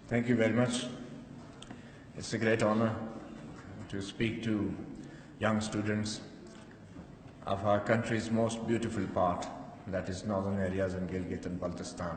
Thank you very much. It's a great honor to speak to young students of our country's most beautiful part, that is northern areas in Gilgit and Baltistan.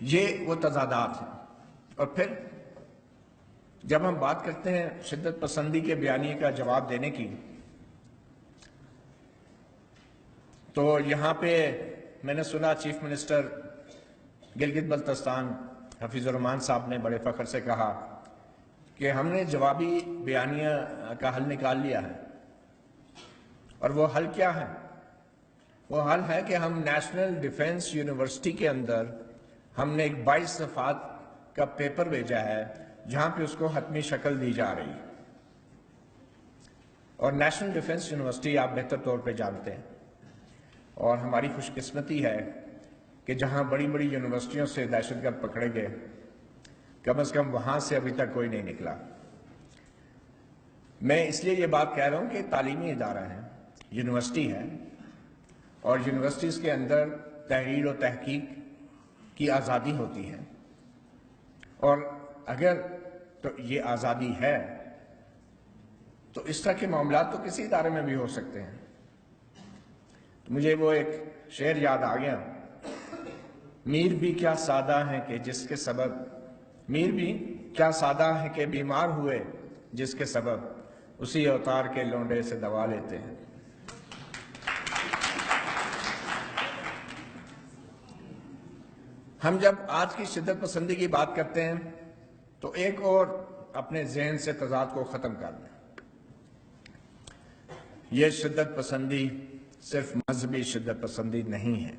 یہ وہ تضادات ہیں۔ اور پھر جب ہم بات کرتے ہیں شدت پسندی کے بیانیے کا جواب دینے کی، تو یہاں پہ میں نے سنا چیف منسٹر گلگت بلتستان حفیظ الرحمان صاحب نے بڑے فخر سے کہا کہ ہم نے جوابی بیانیہ کا حل نکال لیا ہے۔ اور وہ حل کیا ہے؟ وہ حل ہے کہ ہم نیشنل ڈیفنس یونیورسٹی کے اندر ہم نے ایک 22 صفحات کا پیپر بھیجا ہے جہاں پہ اس کو حتمی شکل دی جا رہی ہے۔ اور نیشنل ڈیفنس یونیورسٹی آپ بہتر طور پہ جانتے ہیں، اور ہماری خوش قسمتی ہے کہ جہاں بڑی بڑی یونیورسٹیوں سے دہشت گرد پکڑے گئے، کم از کم وہاں سے ابھی تک کوئی نہیں نکلا۔ میں اس لیے یہ بات کہہ رہا ہوں کہ تعلیمی ادارہ ہے، یونیورسٹی ہے، اور یونیورسٹیز کے اندر تحریر و تحقیق کی آزادی ہوتی ہے، اور اگر تو یہ آزادی ہے تو اس طرح کے معاملات تو کسی ادارے میں بھی ہو سکتے ہیں۔ تو مجھے وہ ایک شعر یاد آ گیا، میر بھی کیا سادہ ہیں کہ جس کے سبب، میر بھی کیا سادہ ہیں کہ بیمار ہوئے جس کے سبب اسی اوتار کے لونڈے سے دوا لیتے ہیں۔ ہم جب آج کی شدت پسندی کی بات کرتے ہیں تو ایک اور اپنے ذہن سے تضاد کو ختم کر دیں۔ یہ شدت پسندی صرف مذہبی شدت پسندی نہیں ہے،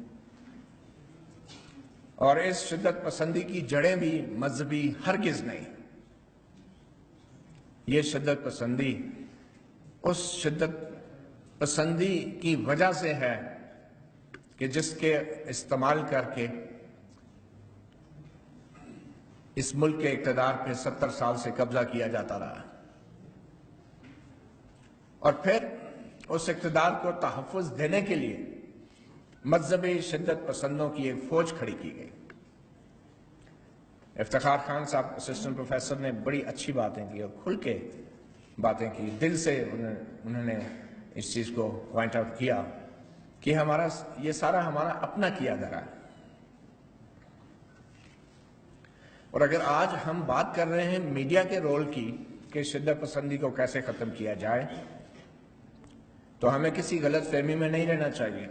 اور اس شدت پسندی کی جڑیں بھی مذہبی ہرگز نہیں۔ یہ شدت پسندی اس شدت پسندی کی وجہ سے ہے کہ جس کے استعمال کر کے اس ملک کے اقتدار پہ 70 سال سے قبضہ کیا جاتا رہا، اور پھر اس اقتدار کو تحفظ دینے کے لیے مذہبی شدت پسندوں کی ایک فوج کھڑی کی گئی۔ افتخار خان صاحب اسسٹنٹ پروفیسر نے بڑی اچھی باتیں کی اور کھل کے باتیں کی، دل سے انہوں نے اس چیز کو پوائنٹ آؤٹ کیا کہ یہ سارا ہمارا اپنا کیا دھرا ہے۔ اور اگر آج ہم بات کر رہے ہیں میڈیا کے رول کی کہ شدت پسندی کو کیسے ختم کیا جائے، تو ہمیں کسی غلط فہمی میں نہیں رہنا چاہیے۔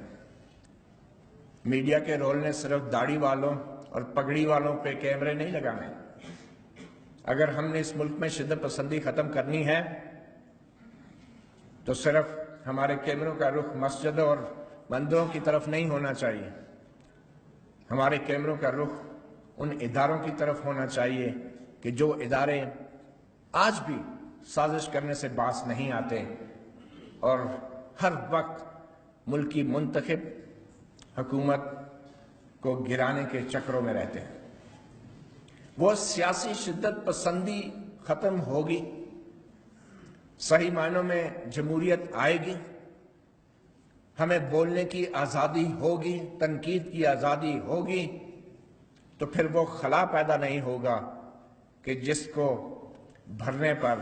میڈیا کے رول نے صرف داڑھی والوں اور پگڑی والوں پہ کیمرے نہیں لگانے۔ اگر ہم نے اس ملک میں شدت پسندی ختم کرنی ہے تو صرف ہمارے کیمروں کا رخ مسجدوں اور مندروں کی طرف نہیں ہونا چاہیے، ہمارے کیمروں کا رخ ان اداروں کی طرف ہونا چاہیے کہ جو ادارے آج بھی سازش کرنے سے باز نہیں آتے اور ہر وقت ملکی منتخب حکومت کو گرانے کے چکروں میں رہتے ہیں۔ وہ سیاسی شدت پسندی ختم ہوگی، صحیح معنوں میں جمہوریت آئے گی، ہمیں بولنے کی آزادی ہوگی، تنقید کی آزادی ہوگی، تو پھر وہ خلا پیدا نہیں ہوگا کہ جس کو بھرنے پر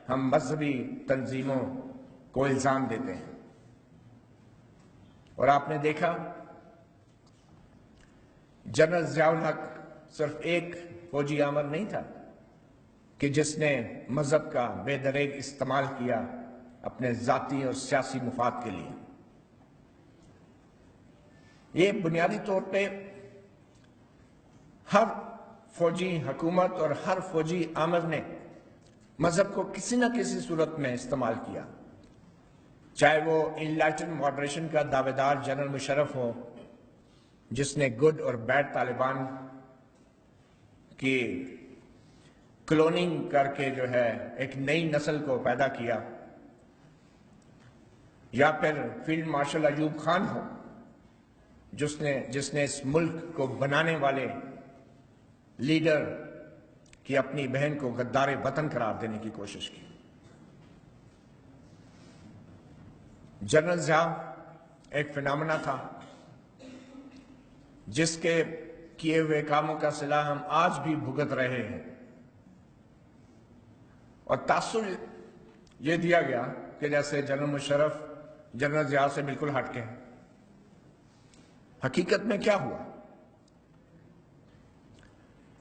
ہم مذہبی تنظیموں کو الزام دیتے ہیں۔ اور آپ نے دیکھا جنرل ضیاء الحق صرف ایک فوجی آمر نہیں تھا کہ جس نے مذہب کا بے دریغ استعمال کیا اپنے ذاتی اور سیاسی مفاد کے لیے۔ یہ بنیادی طور پہ ہر فوجی حکومت اور ہر فوجی آمر نے مذہب کو کسی نہ کسی صورت میں استعمال کیا، چاہے وہ انلائٹن ماڈریشن کا دعوے دار جنرل مشرف ہو جس نے گڈ اور بیڈ طالبان کی کلوننگ کر کے جو ہے ایک نئی نسل کو پیدا کیا، یا پھر فیلڈ مارشل ایوب خان ہو جس نے اس ملک کو بنانے والے لیڈر کی اپنی بہن کو غدار وطن قرار دینے کی کوشش کی۔ جنرل ضیاء ایک فنامنا تھا جس کے کیے ہوئے کاموں کا صلہ ہم آج بھی بھگت رہے ہیں، اور تاثر یہ دیا گیا کہ جیسے جنرل مشرف جنرل ضیاء سے بالکل ہٹ کے ہیں۔ حقیقت میں کیا ہوا؟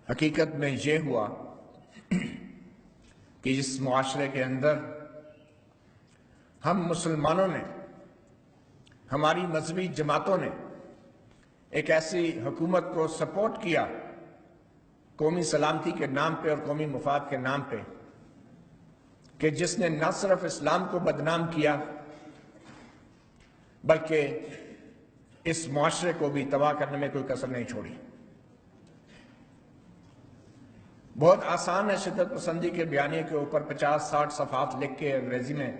حقیقت میں یہ ہوا کہ اس معاشرے کے اندر ہم مسلمانوں نے، ہماری مذہبی جماعتوں نے ایک ایسی حکومت کو سپورٹ کیا قومی سلامتی کے نام پہ اور قومی مفاد کے نام پہ، کہ جس نے نہ صرف اسلام کو بدنام کیا بلکہ اس معاشرے کو بھی تباہ کرنے میں کوئی کسر نہیں چھوڑی۔ بہت آسان ہے شدت پسندی کے بیانیے کے اوپر 50-60 صفحات لکھ کے انگریزی میں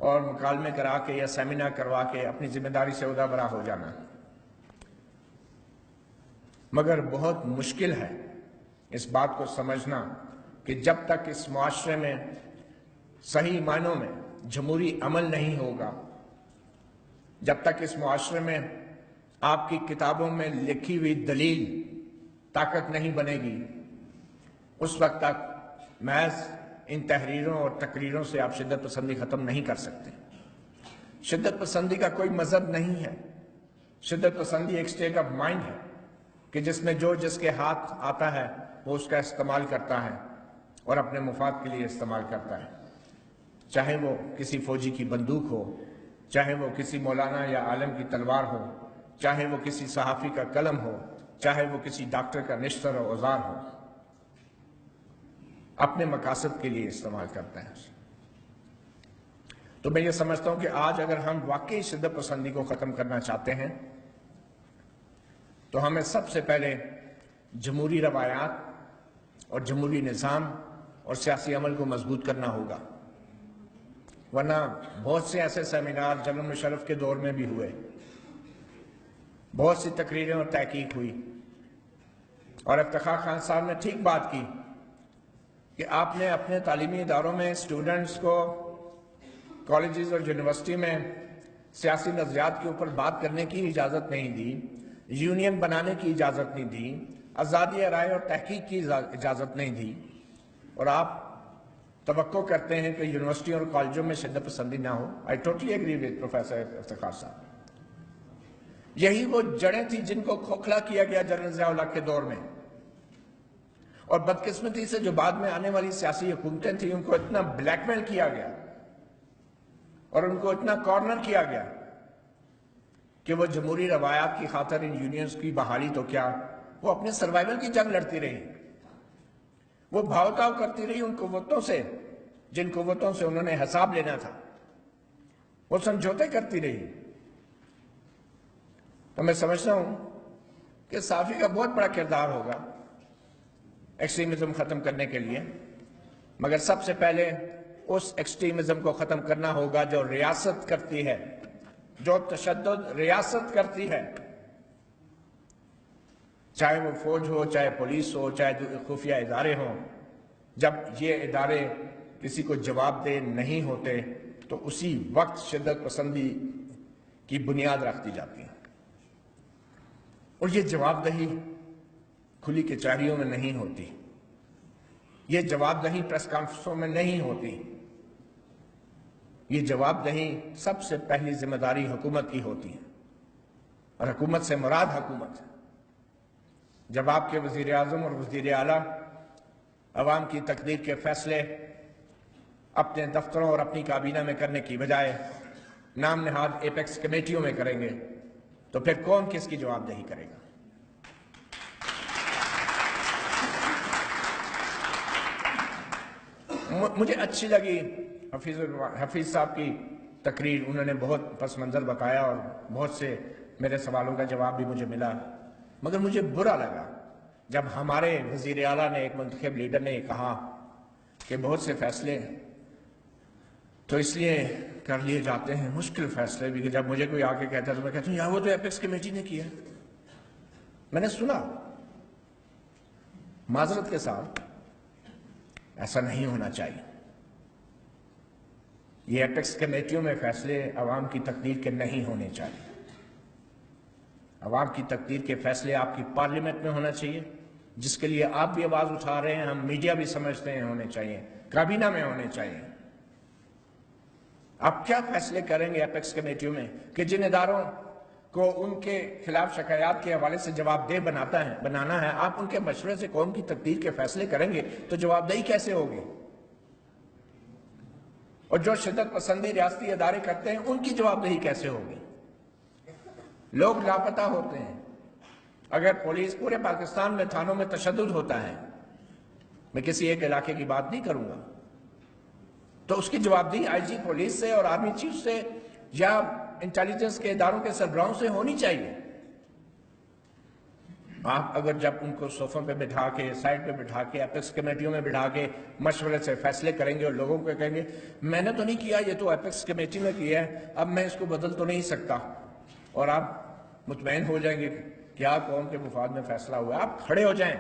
اور مکالمے کرا کے یا سیمینار کروا کے اپنی ذمہ داری سے عہدہ برا ہو جانا، مگر بہت مشکل ہے اس بات کو سمجھنا کہ جب تک اس معاشرے میں صحیح معنوں میں جمہوری عمل نہیں ہوگا، جب تک اس معاشرے میں آپ کی کتابوں میں لکھی ہوئی دلیل طاقت نہیں بنے گی، اس وقت تک محض ان تحریروں اور تقریروں سے آپ شدت پسندی ختم نہیں کر سکتے۔ شدت پسندی کا کوئی مذہب نہیں ہے، شدت پسندی ایک سٹیٹ آف مائنڈ ہے کہ جس میں جو جس کے ہاتھ آتا ہے وہ اس کا استعمال کرتا ہے اور اپنے مفاد کے لیے استعمال کرتا ہے، چاہے وہ کسی فوجی کی بندوق ہو، چاہے وہ کسی مولانا یا عالم کی تلوار ہو، چاہے وہ کسی صحافی کا قلم ہو، چاہے وہ کسی ڈاکٹر کا نشتر و اوزار ہو، اپنے مقاصد کے لیے استعمال کرتا ہے۔ تو میں یہ سمجھتا ہوں کہ آج اگر ہم واقعی شدت پسندی کو ختم کرنا چاہتے ہیں تو ہمیں سب سے پہلے جمہوری روایات اور جمہوری نظام اور سیاسی عمل کو مضبوط کرنا ہوگا، ورنہ بہت سے ایسے سیمینار جنرل مشرف کے دور میں بھی ہوئے، بہت سی تقریریں اور تحقیق ہوئی، اور افتخار خان صاحب نے ٹھیک بات کی کہ آپ نے اپنے تعلیمی اداروں میں اسٹوڈنٹس کو کالجز اور یونیورسٹی میں سیاسی نظریات کے اوپر بات کرنے کی اجازت نہیں دی، یونین بنانے کی اجازت نہیں دی، آزادی رائے اور تحقیق کی اجازت نہیں دی، اور آپ توقع کرتے ہیں کہ یونیورسٹی اور کالجوں میں شدت پسندی نہ ہو۔ I totally agree with professor Iftikhar صاحب۔ یہی وہ جڑیں تھیں جن کو کھوکھلا کیا گیا جنرل ضیاء الحق کے دور میں، اور بدقسمتی سے جو بعد میں آنے والی سیاسی حکومتیں تھیں ان کو اتنا بلیک میل کیا گیا اور ان کو اتنا کارنر کیا گیا کہ وہ جمہوری روایات کی خاطر ان یونینز کی بحالی تو کیا، وہ اپنے سروائیول کی جنگ لڑتی رہی، وہ بھاؤ تاؤ کرتی رہی ان قوتوں سے جن قوتوں سے انہوں نے حساب لینا تھا، وہ سمجھوتے کرتی رہی۔ تو میں سمجھتا ہوں کہ صحافی کا بہت بڑا کردار ہوگا ایکسٹریمزم ختم کرنے کے لیے، مگر سب سے پہلے اس ایکسٹریمزم کو ختم کرنا ہوگا جو ریاست کرتی ہے، جو تشدد ریاست کرتی ہے، چاہے وہ فوج ہو، چاہے پولیس ہو، چاہے خفیہ ادارے ہوں۔ جب یہ ادارے کسی کو جواب دہ نہیں ہوتے تو اسی وقت شدت پسندی کی بنیاد رکھ دی جاتی ہے، اور یہ جواب دہی کھلی کچہریوں میں نہیں ہوتی، یہ جواب دہی پریس کانفرنسوں میں نہیں ہوتی، یہ جواب دہی سب سے پہلی ذمہ داری حکومت کی ہوتی ہے، اور حکومت سے مراد حکومت ہے۔ جب آپ کے وزیر اعظم اور وزیر اعلیٰ عوام کی تقدیر کے فیصلے اپنے دفتروں اور اپنی کابینہ میں کرنے کی بجائے نام نہاد ایپیکس کمیٹیوں میں کریں گے تو پھر کون کس کی جواب دہی کرے گا؟ مجھے اچھی لگی حفیظ صاحب کی تقریر، انہوں نے بہت پس منظر بتایا اور بہت سے میرے سوالوں کا جواب بھی مجھے ملا، مگر مجھے برا لگا جب ہمارے وزیر اعلیٰ نے، ایک منتخب لیڈر نے کہا کہ بہت سے فیصلے تو اس لیے کر لیے جاتے ہیں، مشکل فیصلے بھی، کہ جب مجھے کوئی آ کے کہتا ہے تو میں کہتا ہوں یار وہ تو ایپیکس کمیٹی نے کیا۔ میں نے سنا، معذرت کے ساتھ ایسا نہیں ہونا چاہیے۔ یہ ایپیکس کمیٹیوں میں فیصلے عوام کی تقدیر کے نہیں ہونے چاہیے۔ عوام کی تقدیر کے فیصلے آپ کی پارلیمنٹ میں ہونا چاہیے، جس کے لیے آپ بھی آواز اٹھا رہے ہیں، ہم میڈیا بھی سمجھتے ہیں ہونے چاہیے، کابینہ میں ہونے چاہیے۔ آپ کیا فیصلے کریں گے ایپیکس کمیٹیوں میں کہ جن اداروں کو ان کے خلاف شکایات کے حوالے سے جواب دہ بنانا ہے، آپ ان کے مشورے سے قوم کی تقدیر کے فیصلے کریں گے تو جواب دہی کیسے ہوگی؟ اور جو شدت پسندی ریاستی ادارے کرتے ہیں ان کی جواب دہی کیسے ہوگی؟ لوگ لاپتہ ہوتے ہیں، اگر پولیس پورے پاکستان میں تھانوں میں تشدد ہوتا ہے، میں کسی ایک علاقے کی بات نہیں کروں گا، تو اس کی جواب دہی آئی جی پولیس سے اور آرمی چیف سے یا انٹیلیجنس کے اداروں کے سربراہوں سے ہونی چاہیے۔ آپ اگر جب ان کو صوفوں پہ بٹھا کے، سائڈ پہ بٹھا کے، ایپیکس کمیٹیوں میں بٹھا کے مشورے سے فیصلے کریں گے اور لوگوں کو کہیں گے میں نے تو نہیں کیا، یہ تو ایپیکس کمیٹی نے کیا ہے، اب میں اس کو بدل تو نہیں سکتا، اور آپ مطمئن ہو جائیں گے کہ کیا قوم کے مفاد میں فیصلہ ہوا ہے، آپ کھڑے ہو جائیں،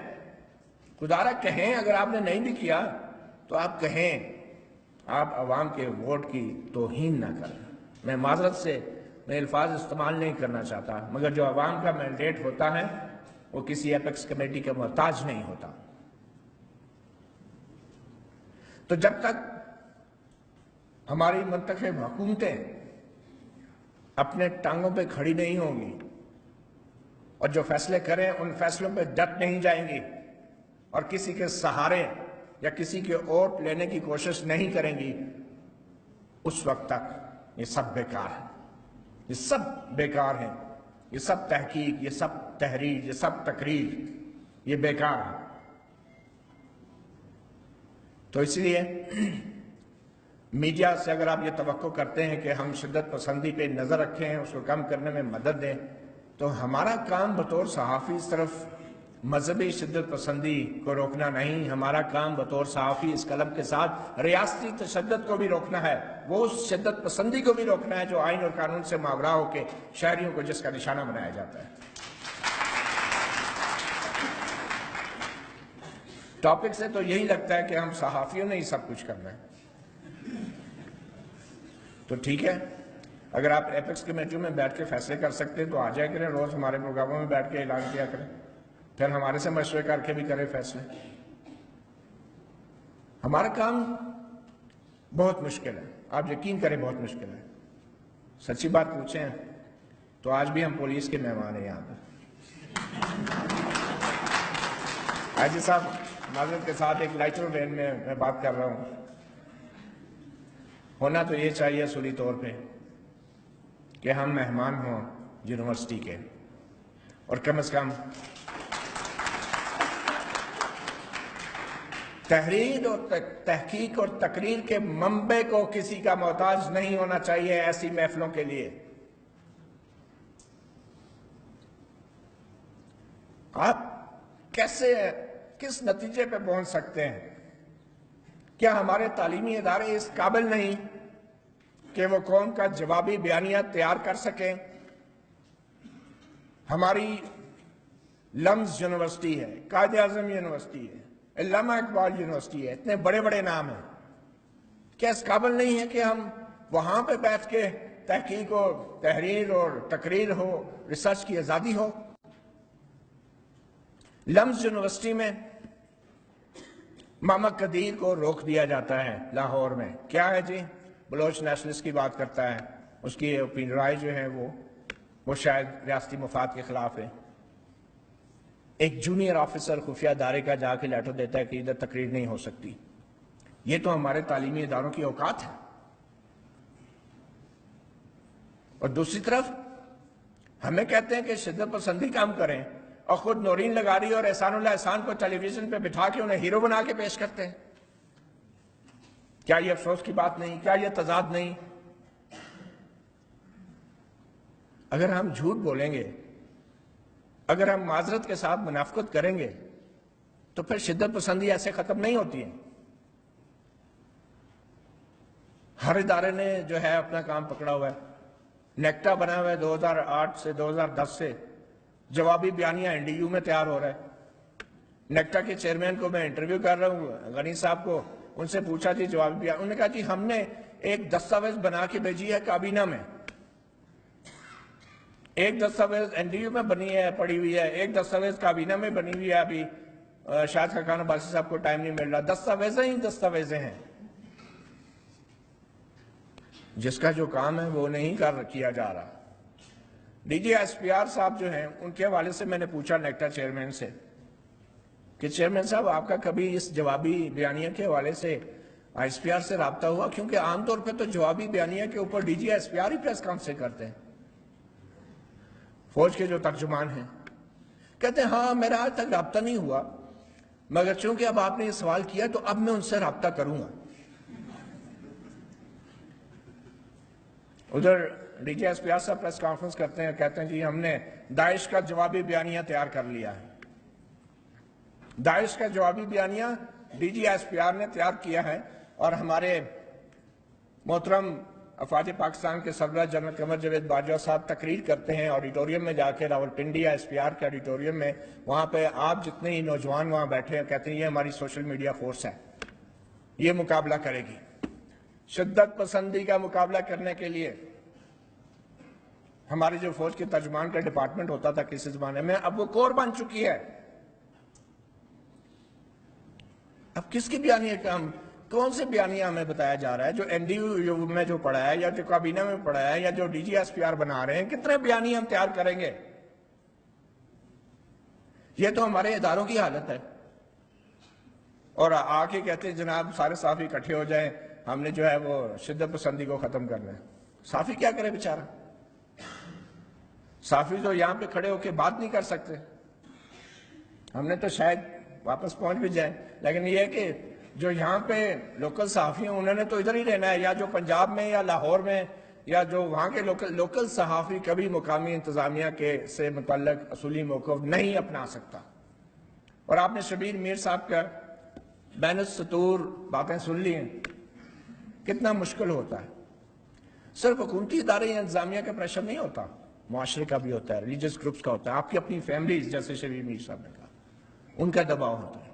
خدارہ کہیں، اگر آپ نے نہیں بھی کیا تو آپ کہیں، آپ عوام کے ووٹ کی توہین نہ کریں۔ میں معذرت سے میں الفاظ استعمال نہیں کرنا چاہتا، مگر جو عوام کا مینڈیٹ ہوتا ہے وہ کسی ایپیکس کمیٹی کا محتاج نہیں ہوتا۔ تو جب تک ہماری منتخب حکومتیں اپنے ٹانگوں پہ کھڑی نہیں ہوں گی اور جو فیصلے کریں ان فیصلوں پہ ڈٹ نہیں جائیں گی اور کسی کے سہارے یا کسی کے ووٹ لینے کی کوشش نہیں کریں گی، اس وقت تک یہ سب بیکار ہے، یہ سب بیکار ہیں، یہ سب تحقیق، یہ سب تحریر، یہ سب تقریر، یہ بیکار ہے۔ تو اس لیے میڈیا سے اگر آپ یہ توقع کرتے ہیں کہ ہم شدت پسندی پہ نظر رکھیں، اس کو کم کرنے میں مدد دیں، تو ہمارا کام بطور صحافی صرف مذہبی شدت پسندی کو روکنا نہیں، ہمارا کام بطور صحافی اس قلم کے ساتھ ریاستی تشدد کو بھی روکنا ہے، وہ اس شدت پسندی کو بھی روکنا ہے جو آئین اور قانون سے ماورا ہو کے شہریوں کو جس کا نشانہ بنایا جاتا ہے۔ ٹاپک سے تو یہی لگتا ہے کہ ہم صحافیوں نے ہی سب کچھ کرنا ہے، تو ٹھیک ہے، اگر آپ ایپیکس کمیٹیوں میں بیٹھ کے فیصلے کر سکتے ہیں تو آ جائے کریں، روز ہمارے پروگراموں میں بیٹھ کے اعلان کیا کریں، پھر ہمارے سے مشورے کر کے بھی کریں فیصلے۔ ہمارا کام بہت مشکل ہے، آپ یقین کریں بہت مشکل ہے، سچی بات پوچھیں تو آج بھی ہم پولیس کے مہمان ہیں یہاں پر۔ آئی جی صاحب معذرت کے ساتھ ایک لائٹر وین میں بات کر رہا ہوں، ہونا تو یہ چاہیے اصولی طور پہ کہ ہم مہمان ہوں یونیورسٹی کے، اور کم از کم تحریر اور تحقیق اور تقریر کے منبع کو کسی کا محتاج نہیں ہونا چاہیے ایسی محفلوں کے لیے۔ آپ کیسے کس نتیجے پہ پہنچ سکتے ہیں؟ کیا ہمارے تعلیمی ادارے اس قابل نہیں کہ وہ قوم کا جوابی بیانیہ تیار کر سکیں؟ ہماری لمز یونیورسٹی ہے، قائد اعظم یونیورسٹی ہے، علامہ اقبال یونیورسٹی ہے، اتنے بڑے بڑے نام ہیں، کیا اس قابل نہیں ہے کہ ہم وہاں پہ بیٹھ کے تحقیق اور تحریر اور تقریر ہو، ریسرچ کی آزادی ہو؟ لمز یونیورسٹی میں محمد قدیر کو روک دیا جاتا ہے لاہور میں، کیا ہے جی؟ بلوچ نیشنلسٹ کی بات کرتا ہے، اس کی اوپین رائے جو ہے وہ شاید ریاستی مفاد کے خلاف ہے۔ ایک جونیئر آفیسر خفیہ ادارے کا جا کے لیٹر دیتا ہے کہ ادھر تقریر نہیں ہو سکتی۔ یہ تو ہمارے تعلیمی اداروں کی اوقات ہے۔ اور دوسری طرف ہمیں کہتے ہیں کہ شدت پسندی کام کریں، اور خود نورین لغاری اور احسان اللہ احسان کو ٹیلی ویژن پہ بٹھا کے انہیں ہیرو بنا کے پیش کرتے ہیں۔ کیا یہ افسوس کی بات نہیں؟ کیا یہ تضاد نہیں؟ اگر ہم جھوٹ بولیں گے، اگر ہم معذرت کے ساتھ منافقت کریں گے تو پھر شدت پسندی ایسے ختم نہیں ہوتی ہے۔ ہر ادارے نے جو ہے اپنا کام پکڑا ہوا ہے۔ نیکٹا بنا ہوا ہے 2008 سے 2010 سے، جوابی بیانیہ این ڈی یو میں تیار ہو رہا ہے۔ نیکٹا کے چیئرمین کو میں انٹرویو کر رہا ہوں، غنی صاحب کو، ان سے پوچھا جی جوابی بیانیہ، انہوں نے کہا جی ہم نے ایک دستاویز بنا کے بھیجی ہے کابینہ میں، ایک دستاویز این ڈی یو میں بنی ہے پڑی ہوئی ہے، ایک دستاویز کابینہ میں بنی ہوئی ہے، ابھی شاہد خاقان عباسی صاحب کو ٹائم نہیں مل رہا، دستاویزیں ہی دستاویزیں ہیں۔ جس کا جو کام ہے وہ نہیں کیا جا رہا۔ D G S P R صاحب جو ہیں ان کے حوالے سے میں نے پوچھا نیکٹا چیئرمین سے کہ چیئرمین صاحب آپ کا کبھی اس جوابی بیانیہ کے حوالے سے ایس پی آر سے رابطہ ہوا؟ کیونکہ عام طور پہ تو جوابی بیانیہ کے اوپر D G S P R ہی پریس کانفرنس سے کرتے ہیں، فوج کے جو ترجمان ہیں کہتے ہیں ہاں میرا آج تک رابطہ نہیں ہوا، مگر چونکہ اب آپ نے یہ سوال کیا تو اب میں ان سے رابطہ کروں گا۔ ادھر D G S P R صاحب پریس کانفرنس کرتے ہیں، کہتے ہیں جی ہم نے داعش کا جوابی بیانیہ تیار کر لیا ہے۔ داعش کا جوابی بیانیہ D G S P R نے تیار کیا ہے، اور ہمارے محترم افواج پاکستان کے سربراہ جنرل قمر جاوید باجوہ صاحب تقریر کرتے ہیں آڈیٹوریم میں جا کے، راولپنڈی ایس پی آر کے آڈیٹوریم میں، وہاں پہ آپ جتنے ہی نوجوان وہاں بیٹھے ہیں کہتے ہیں یہ ہماری سوشل میڈیا فورس ہے، یہ مقابلہ کرے گی۔ شدت پسندی کا مقابلہ کرنے کے لیے ہماری جو فوج کے ترجمان کا ڈپارٹمنٹ ہوتا تھا کسی زمانے میں، اب وہ کور بن چکی ہے۔ اب کس کی بیانیہ کا کون سے بیانیہ ہمیں بتایا جا رہا ہے؟ جو این ڈی یو میں جو پڑھا ہے، یا جو کابینہ میں پڑھا ہے، یا جو D G S P R بنا رہے ہیں، کتنے بیانیہ ہم تیار کریں گے؟ یہ تو ہمارے اداروں کی حالت ہے۔ اور آ کے کہتے ہیں جناب سارے صحافی اکٹھے ہو جائیں، ہم نے جو ہے وہ شدت پسندی کو ختم کرنا ہے۔ صحافی کیا کرے بیچارہ؟ صحافی تو یہاں پہ کھڑے ہو کے بات نہیں کر سکتے۔ ہم نے تو شاید واپس پہنچ بھی جائیں، لیکن یہ ہے کہ جو یہاں پہ لوکل صحافی ہیں انہوں نے تو ادھر ہی رہنا ہے، یا جو پنجاب میں یا لاہور میں، یا جو وہاں کے لوکل صحافی کبھی مقامی انتظامیہ کے سے متعلق اصولی موقف نہیں اپنا سکتا۔ اور آپ نے شبیر میر صاحب کا بین السطور باتیں سن لی ہیں، کتنا مشکل ہوتا ہے۔ صرف حکومتی ادارے یا انتظامیہ کا پریشر نہیں ہوتا، معاشرے کا بھی ہوتا ہے، ریلیجس گروپس کا ہوتا ہے، آپ کی اپنی فیملیز، جیسے شبیر میر صاحب نے کہا، ان کا دباؤ ہوتا ہے۔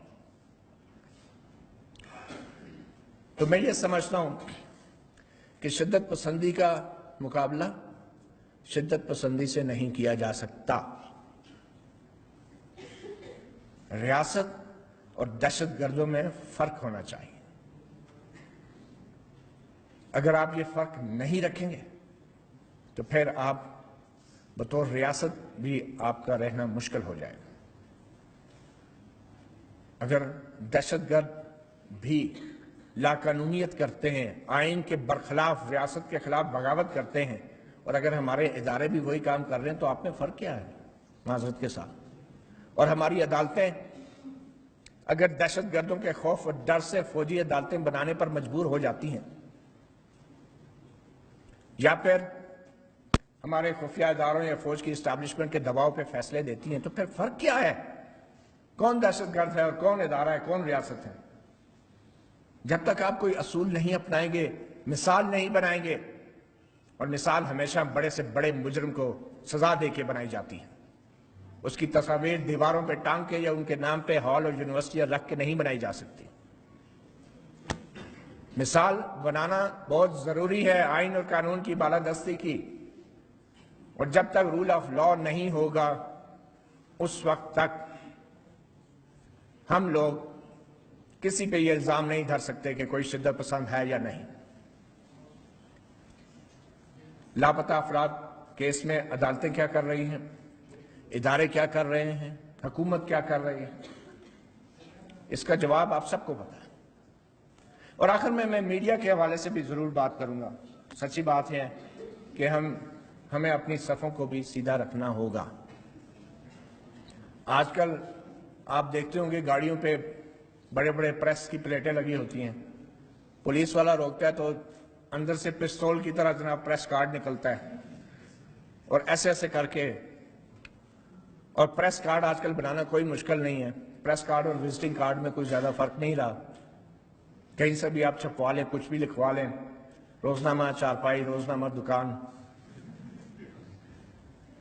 تو میں یہ سمجھتا ہوں کہ شدت پسندی کا مقابلہ شدت پسندی سے نہیں کیا جا سکتا۔ ریاست اور دہشت گردوں میں فرق ہونا چاہیے۔ اگر آپ یہ فرق نہیں رکھیں گے تو پھر آپ بطور ریاست بھی آپ کا رہنا مشکل ہو جائے گا۔ اگر دہشت گرد بھی لاقانونیت کرتے ہیں، آئین کے برخلاف ریاست کے خلاف بغاوت کرتے ہیں، اور اگر ہمارے ادارے بھی وہی کام کر رہے ہیں تو آپ میں فرق کیا ہے معذرت کے ساتھ؟ اور ہماری عدالتیں اگر دہشت گردوں کے خوف اور ڈر سے فوجی عدالتیں بنانے پر مجبور ہو جاتی ہیں، یا پھر ہمارے خفیہ اداروں یا فوج کی اسٹیبلشمنٹ کے دباؤ پہ فیصلے دیتی ہیں، تو پھر فرق کیا ہے؟ کون دہشت گرد ہے اور کون ادارہ ہے، کون ریاست ہے؟ جب تک آپ کوئی اصول نہیں اپنائیں گے، مثال نہیں بنائیں گے، اور مثال ہمیشہ بڑے سے بڑے مجرم کو سزا دے کے بنائی جاتی ہے، اس کی تصاویر دیواروں پہ ٹانگ کے یا ان کے نام پہ ہال اور یونیورسٹیاں رکھ کے نہیں بنائی جا سکتی۔ مثال بنانا بہت ضروری ہے آئین اور قانون کی بالادستی کی، اور جب تک رول آف لا نہیں ہوگا اس وقت تک ہم لوگ کسی پہ یہ الزام نہیں دھر سکتے کہ کوئی شدت پسند ہے یا نہیں۔ لاپتہ افراد کیس میں عدالتیں کیا کر رہی ہیں، ادارے کیا کر رہے ہیں، حکومت کیا کر رہی ہے، اس کا جواب آپ سب کو پتا ہے۔ اور آخر میں میڈیا کے حوالے سے بھی ضرور بات کروں گا۔ سچی بات ہے کہ ہمیں اپنی صفوں کو بھی سیدھا رکھنا ہوگا۔ آج کل آپ دیکھتے ہوں گے گاڑیوں پہ بڑے بڑے پریس کی پلیٹیں لگی ہوتی ہیں، پولیس والا روکتا ہے تو اندر سے پستول کی طرح جناب پریس کارڈ نکلتا ہے، اور ایسے ایسے کر کے، اور پریس کارڈ آج کل بنانا کوئی مشکل نہیں ہے، پریس کارڈ اور وزٹنگ کارڈ میں کوئی زیادہ فرق نہیں رہا، کہیں سے بھی آپ چھپوا لیں، کچھ بھی لکھوا لیں، روزنامہ چارپائی، روزنامہ دکان۔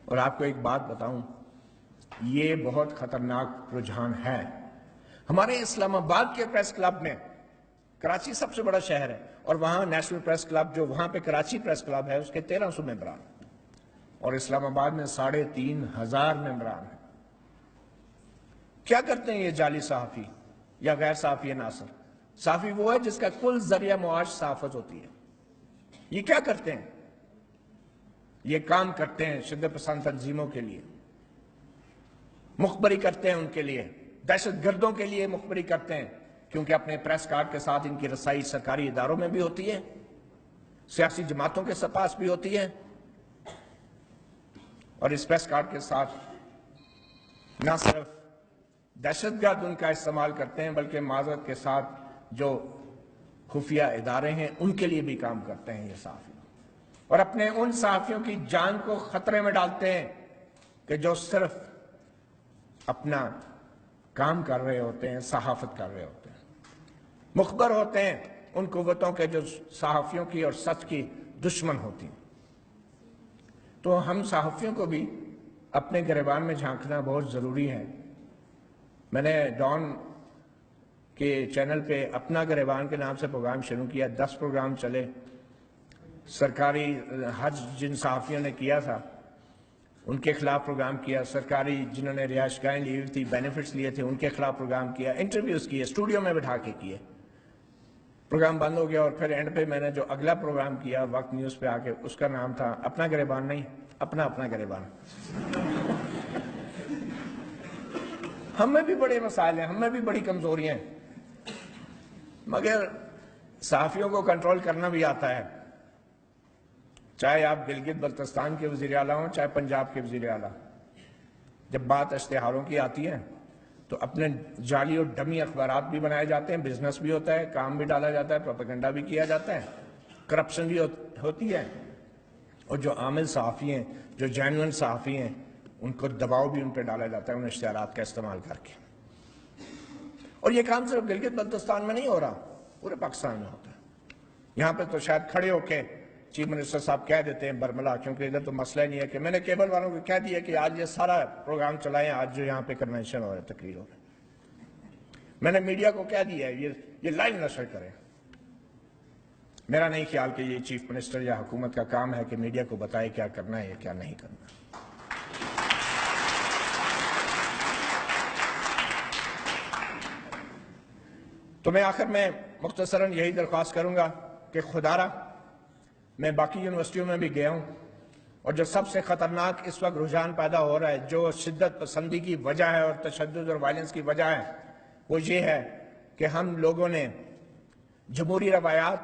اور آپ کو ایک بات بتاؤں، یہ بہت خطرناک رجحان ہے۔ ہمارے اسلام آباد کے پریس کلب میں، کراچی سب سے بڑا شہر ہے، اور وہاں نیشنل پریس کلب جو وہاں پہ کراچی پریس کلب ہے اس کے 1300 ممبران، اور اسلام آباد میں 3500 ممبران ہیں۔ کیا کرتے ہیں یہ جعلی صحافی یا غیر صحافی ناصر؟ صحافی وہ ہے جس کا کل ذریعہ معاش صحافت ہوتی ہے۔ یہ کیا کرتے ہیں؟ یہ کام کرتے ہیں شدت پسند تنظیموں کے لیے، مخبری کرتے ہیں ان کے لیے، دہشت گردوں کے لیے مخبری کرتے ہیں، کیونکہ اپنے پریس کارڈ کے ساتھ ان کی رسائی سرکاری اداروں میں بھی ہوتی ہے، سیاسی جماعتوں کے پاس بھی ہوتی ہے، اور اس پریس کارڈ کے ساتھ نہ صرف دہشت گرد ان کا استعمال کرتے ہیں بلکہ معذرت کے ساتھ جو خفیہ ادارے ہیں ان کے لیے بھی کام کرتے ہیں یہ صحافی، اور اپنے ان صحافیوں کی جان کو خطرے میں ڈالتے ہیں کہ جو صرف اپنا کام کر رہے ہوتے ہیں، صحافت کر رہے ہوتے ہیں، مخبر ہوتے ہیں ان قوتوں کے جو صحافیوں کی اور سچ کی دشمن ہوتی ہیں۔ تو ہم صحافیوں کو بھی اپنے گریبان میں جھانکنا بہت ضروری ہے۔ میں نے ڈان کے چینل پہ اپنا گریبان کے نام سے پروگرام شروع کیا، 10 پروگرام چلے، سرکاری حج جن صحافیوں نے کیا تھا ان کے خلاف پروگرام کیا، سرکاری جنہوں نے رہائش گاہیں لی ہوئی تھی، بینیفٹس لیے تھے ان کے خلاف پروگرام کیا، انٹرویوز کیے، اسٹوڈیو میں بٹھا کے کیے، پروگرام بند ہو گیا، اور پھر اینڈ پہ میں نے جو اگلا پروگرام کیا وقت نیوز پہ آ کے، اس کا نام تھا اپنا گریبان نہیں، اپنا گریبان۔ ہم میں بھی بڑے مسائل ہیں، ہم میں بھی بڑی کمزوریاں ہیں، مگر صحافیوں کو کنٹرول کرنا بھی آتا ہے، چاہے آپ گلگت بلتستان کے وزیر اعلیٰ ہوں، چاہے پنجاب کے وزیر اعلیٰ۔ جب بات اشتہاروں کی آتی ہے تو اپنے جعلی اور ڈمی اخبارات بھی بنائے جاتے ہیں، بزنس بھی ہوتا ہے، کام بھی ڈالا جاتا ہے، پروپیگنڈا بھی کیا جاتا ہے، کرپشن بھی ہوتی ہے، اور جو عامل صحافی ہیں، جو جینوئن صحافی ہیں، ان کو دباؤ بھی ان پہ ڈالا جاتا ہے ان اشتہارات کا استعمال کر کے۔ اور یہ کام صرف گلگت بلتستان میں نہیں ہو رہا، پورے پاکستان میں ہوتا ہے۔ یہاں پہ تو شاید کھڑے ہو کے چیف منسٹر صاحب کہہ دیتے ہیں برملا، کیونکہ ادھر تو مسئلہ نہیں ہے، کہ میں نے کیبل والوں کو کہہ دیا کہ آج یہ سارا پروگرام چلائیں، آج جو یہاں پہ کنونشن ہو رہا ہے، تقریر ہو رہا ہے، میں نے میڈیا کو کہہ دیا ہے یہ لائیو نشر کریں۔ میرا نہیں خیال کہ یہ چیف منسٹر یا حکومت کا کام ہے کہ میڈیا کو بتائے کیا کرنا ہے یا کیا نہیں کرنا۔ تو میں آخر میں مختصراً یہی درخواست کروں گا کہ خدا را، میں باقی یونیورسٹیوں میں بھی گیا ہوں، اور جو سب سے خطرناک اس وقت رجحان پیدا ہو رہا ہے، جو شدت پسندی کی وجہ ہے اور تشدد اور وائلنس کی وجہ ہے، وہ یہ ہے کہ ہم لوگوں نے جمہوری روایات،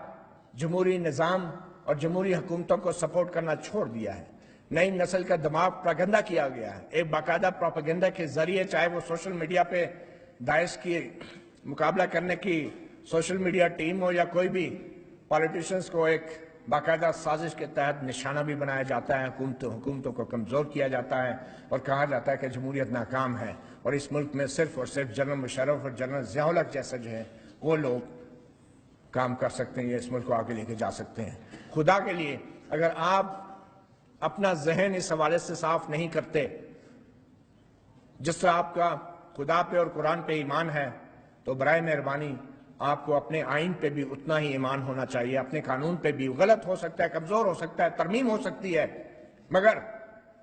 جمہوری نظام اور جمہوری حکومتوں کو سپورٹ کرنا چھوڑ دیا ہے۔ نئی نسل کا دماغ پروپیگنڈا کیا گیا ہے، ایک باقاعدہ پروپیگنڈا کے ذریعے، چاہے وہ سوشل میڈیا پہ داعش کی مقابلہ کرنے کی سوشل میڈیا ٹیم ہو یا کوئی بھی، پالیٹیشنز کو ایک باقاعدہ سازش کے تحت نشانہ بھی بنایا جاتا ہے، حکومتوں کو کمزور کیا جاتا ہے، اور کہا جاتا ہے کہ جمہوریت ناکام ہے، اور اس ملک میں صرف اور صرف جنرل مشرف اور جنرل ضیاء الحق جیسے جو ہے وہ لوگ کام کر سکتے ہیں یا اس ملک کو آگے لے کے جا سکتے ہیں۔ خدا کے لیے اگر آپ اپنا ذہن اس حوالے سے صاف نہیں کرتے، جس طرح آپ کا خدا پہ اور قرآن پہ ایمان ہے، تو برائے مہربانی آپ کو اپنے آئین پہ بھی اتنا ہی ایمان ہونا چاہیے، اپنے قانون پہ بھی۔ غلط ہو سکتا ہے، کمزور ہو سکتا ہے، ترمیم ہو سکتی ہے، مگر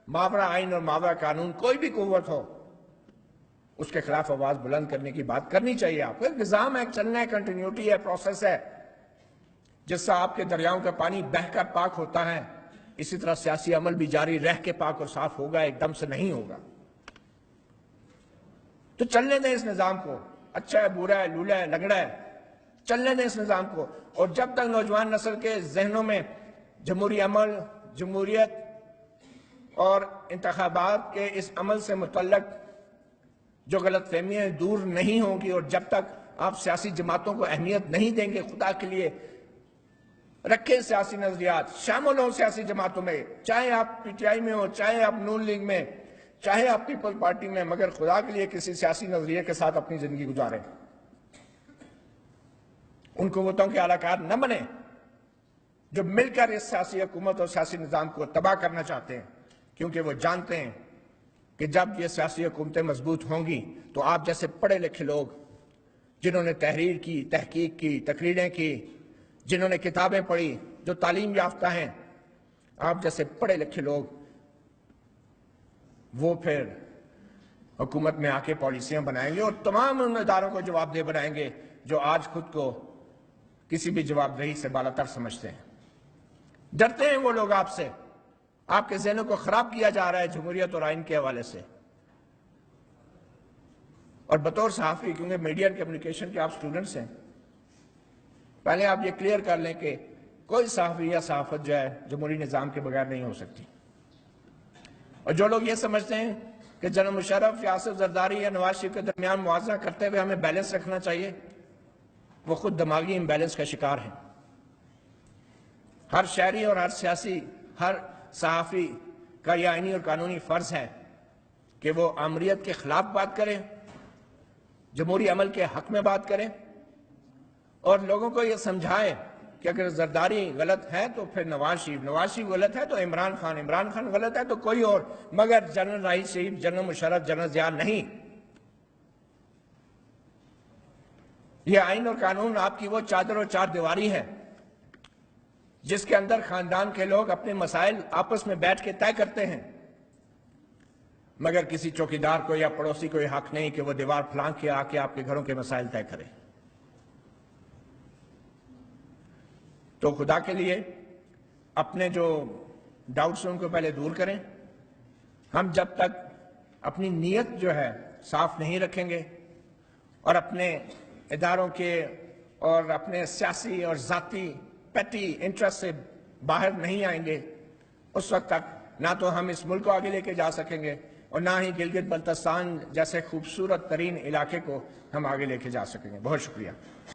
ماورا آئین اور ماورا قانون کوئی بھی قوت ہو، اس کے خلاف آواز بلند کرنے کی بات کرنی چاہیے۔ آپ کو ایک نظام ہے، چلنا ہے، کنٹینیوٹی ہے، پروسیس ہے، جس سے آپ کے دریاؤں کا پانی بہہ کر پاک ہوتا ہے، اسی طرح سیاسی عمل بھی جاری رہ کے پاک اور صاف ہوگا، ایک دم سے نہیں ہوگا۔ تو چلنے دیں اس نظام کو، اچھا ہے، برا ہے، لولا ہے، لنگڑا ہے، چلنے دیں اس نظام کو۔ اور جب تک نوجوان نسل کے ذہنوں میں جمہوری عمل، جمہوریت اور انتخابات کے اس عمل سے متعلق جو غلط فہمیاں دور نہیں ہوں گی، اور جب تک آپ سیاسی جماعتوں کو اہمیت نہیں دیں گے، خدا کے لیے رکھیں سیاسی نظریات، شامل ہوں سیاسی جماعتوں میں، چاہے آپ پی ٹی آئی میں ہو، چاہے آپ نون لیگ میں، چاہے آپ پیپل پارٹی میں، مگر خدا کے لیے کسی سیاسی نظریے کے ساتھ اپنی زندگی گزاریں۔ ان قوتوں کے اعلی کار نہ بنیں جو مل کر اس سیاسی حکومت اور سیاسی نظام کو تباہ کرنا چاہتے ہیں، کیونکہ وہ جانتے ہیں کہ جب یہ سیاسی حکومتیں مضبوط ہوں گی تو آپ جیسے پڑھے لکھے لوگ، جنہوں نے تحریر کی، تحقیق کی، تقریریں کی، جنہوں نے کتابیں پڑھی، جو تعلیم یافتہ ہیں، آپ جیسے پڑھے لکھے لوگ، وہ پھر حکومت میں آ کے پالیسیاں بنائیں گے، اور تمام ان اداروں کو جواب دہ بنائیں گے جو آج خود کو کسی بھی جواب دہی سے بالا تر سمجھتے ہیں۔ ڈرتے ہیں وہ لوگ آپ سے، آپ کے ذہنوں کو خراب کیا جا رہا ہے جمہوریت اور آئین کے حوالے سے. اور بطور صحافی، کیونکہ میڈیا اینڈ کمیونیکیشن کے آپ سٹوڈنٹس ہیں، پہلے آپ یہ کلیئر کر لیں کہ کوئی صحافی یا صحافت جو ہے جمہوری نظام کے بغیر نہیں ہو سکتی. اور جو لوگ یہ سمجھتے ہیں کہ جنرل مشرف یا آصف زرداری یا نواز شریف کے درمیان موازنہ کرتے ہوئے ہمیں بیلنس رکھنا چاہیے، وہ خود دماغی امبیلنس کا شکار ہیں. ہر شہری اور ہر سیاسی، ہر صحافی کا یہ آئینی اور قانونی فرض ہے کہ وہ آمریت کے خلاف بات کرے، جمہوری عمل کے حق میں بات کرے، اور لوگوں کو یہ سمجھائے کہ اگر زرداری غلط ہے تو پھر نواز شریف غلط ہے تو عمران خان غلط ہے تو کوئی اور، مگر general Raheel Sharif, general Musharraf, general Zia نہیں. یہ آئین اور قانون آپ کی وہ چادر اور چار دیواری ہے جس کے اندر خاندان کے لوگ اپنے مسائل آپس میں بیٹھ کے طے کرتے ہیں، مگر کسی چوکیدار کو یا پڑوسی کو یہ حق نہیں کہ وہ دیوار پھلانگ کے آ کے آپ کے گھروں کے مسائل طے کرے. تو خدا کے لیے اپنے جو ڈاؤٹس ہیں ان کو پہلے دور کریں. ہم جب تک اپنی نیت جو ہے صاف نہیں رکھیں گے اور اپنے اداروں کے اور اپنے سیاسی اور ذاتی پیٹی انٹرسٹ سے باہر نہیں آئیں گے، اس وقت تک نہ تو ہم اس ملک کو آگے لے کے جا سکیں گے اور نہ ہی گلگت بلتستان جیسے خوبصورت ترین علاقے کو ہم آگے لے کے جا سکیں گے. بہت شکریہ.